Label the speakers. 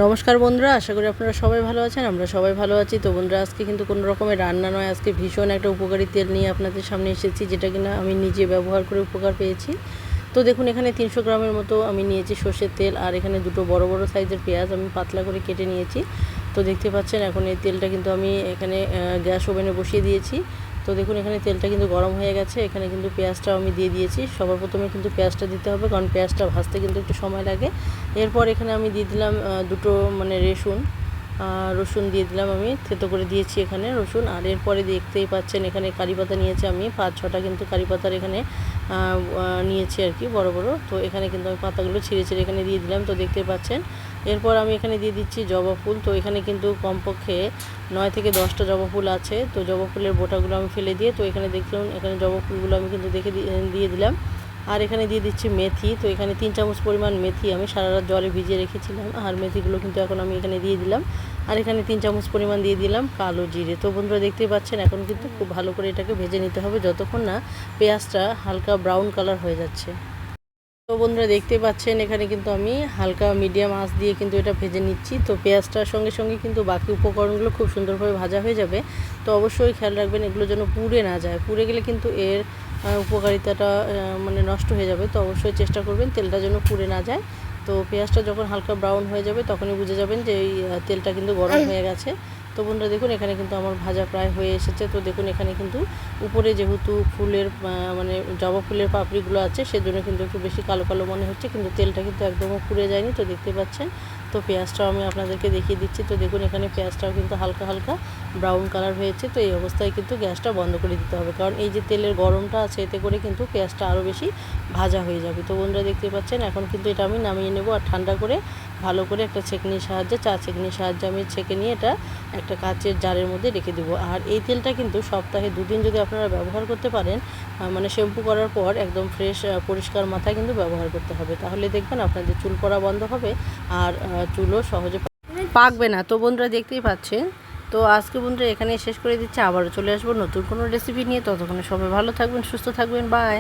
Speaker 1: নমস্কার বন্ধুরা, আশা করি আপনারা সবাই ভালো আছেন। আমরা সবাই ভালো আছি। তো বন্ধুরা, আজকে কিন্তু কোনো রকমের রান্না নয়, আজকে ভীষণ একটা উপকারী তেল নিয়ে আপনাদের সামনে এসেছি, যেটা কিনা আমি নিজে ব্যবহার করে উপকার পেয়েছি। তো দেখুন, এখানে 300 গ্রামের মতো আমি নিয়েছি সর্ষের তেল, আর এখানে দুটো বড় বড় সাইজের পেঁয়াজ আমি পাতলা করে কেটে নিয়েছি। তো দেখতে পাচ্ছেন, এখন এই তেলটা কিন্তু আমি এখানে গ্যাস ওভেনে বসিয়ে দিয়েছি। তো দেখুন, এখানে তেলটা কিন্তু গরম হয়ে গেছে। এখানে কিন্তু পেঁয়াজটাও আমি দিয়ে দিয়েছি। সবার প্রথমে কিন্তু পেঁয়াজটা দিতে হবে, কারণ পেঁয়াজটা ভাজতে কিন্তু একটু সময় লাগে। এরপর এখানে আমি দিয়ে দিলাম দুটো রসুন দিয়ে দিলাম, আমি থেতো করে দিয়েছি এখানে রসুন। আর এরপরে দেখতেই পাচ্ছেন, এখানে কারি পাতা নিয়েছি আমি 5-6টা, কিন্তু কারি পাতার এখানে নিয়েছি আর কি, বড় বড়। তো এখানে কিন্তু আমি পাতাগুলো ছিঁড়ে ছিঁড়ে এখানে দিয়ে দিলাম। তো দেখতে পাচ্ছেন, এরপর আমি এখানে দিয়ে দিচ্ছি জবা ফুল। তো এখানে কিন্তু কমপক্ষে 9 থেকে 10টা জবা ফুল আছে। তো জবা ফুলের বোটাগুলো আমি ফেলে দিয়ে, তো এখানে দেখলাম, এখানে জবা ফুলগুলো আমি কিন্তু দিয়ে দিলাম। আর এখানে দিয়ে দিচ্ছি মেথি। তো এখানে 3 চামচ পরিমাণ মেথি আমি সারা রাত জলে ভিজিয়ে রেখেছিলাম, আর মেথিগুলো কিন্তু এখন আমি এখানে দিয়ে দিলাম। আর এখানে 3 চামচ পরিমাণ দিয়ে দিলাম কালো জিরে। তো বন্ধুরা, দেখতেই পাচ্ছেন, এখন কিন্তু খুব ভালো করে এটাকে ভেজে নিতে হবে, যতক্ষণ না পেঁয়াজটা হালকা ব্রাউন কালার হয়ে যাচ্ছে। তো বন্ধুরা, দেখতেই পাচ্ছেন, এখানে কিন্তু আমি হালকা মিডিয়াম আঁচ দিয়ে কিন্তু এটা ভেজে নিচ্ছি। তো পেঁয়াজটার সঙ্গে সঙ্গে কিন্তু বাকি উপকরণগুলো খুব সুন্দরভাবে ভাজা হয়ে যাবে। তো অবশ্যই খেয়াল রাখবেন, এগুলো যেন পুড়ে না যায়। পুড়ে গেলে কিন্তু এর উপকারিতাটা নষ্ট হয়ে যাবে। তো অবশ্যই চেষ্টা করবেন তেলটা যেন পুড়ে না যায়। তো পেঁয়াজটা যখন হালকা ব্রাউন হয়ে যাবে, তখনই বুঝে যাবেন যে এই তেলটা কিন্তু গরম হয়ে গেছে। তো বন্ধুরা, দেখুন, এখানে কিন্তু আমার ভাজা প্রায় হয়ে এসেছে। তো দেখুন, এখানে কিন্তু উপরে যেহেতু ফুলের জবা ফুলের পাপড়িগুলো আছে, সেজন্য কিন্তু একটু বেশি কালো কালো মনে হচ্ছে, কিন্তু তেলটা কিন্তু একদমও পুড়ে যায়নি। তো দেখতে পাচ্ছেন, তো পেঁয়াজটাও আমি আপনাদেরকে দেখিয়ে দিচ্ছি। তো দেখুন, এখানে পেঁয়াজটাও কিন্তু হালকা হালকা ব্রাউন কালার হয়েছে। তো এই অবস্থায় কিন্তু গ্যাসটা বন্ধ করে দিতে হবে, কারণ এই যে তেলের গরমটা আছে, এতে করে কিন্তু পেঁয়াজটা আরও বেশি ভাজা হয়ে যাবে। তো বন্ধুরা, দেখতে পাচ্ছেন, এখন কিন্তু এটা আমি নামিয়ে নেব, আর ঠান্ডা করে ভালো করে একটা ছেঁকনির সাহায্যে, চা ছেঁকনির সাহায্যে আমি ছেঁকে নিয়ে এটা একটা কাচের জারের মধ্যে রেখে দেবো। আর এই তেলটা কিন্তু সপ্তাহে 2 দিন যদি আপনারা ব্যবহার করতে পারেন, শ্যাম্পু করার পর একদম ফ্রেশ পরিষ্কার মাথায় কিন্তু ব্যবহার করতে হবে, তাহলে দেখবেন আপনাদের চুল পড়া বন্ধ হবে, আর চুলও সহজে পাকবে না। তো বন্ধুরা, দেখতেই পাচ্ছেন, তো আজকে বন্ধুরা এখানে শেষ করে দিচ্ছি। আবারও চলে আসবো নতুন কোনো রেসিপি নিয়ে। ততক্ষণে সবাই ভালো থাকবেন, সুস্থ থাকবেন। বাই।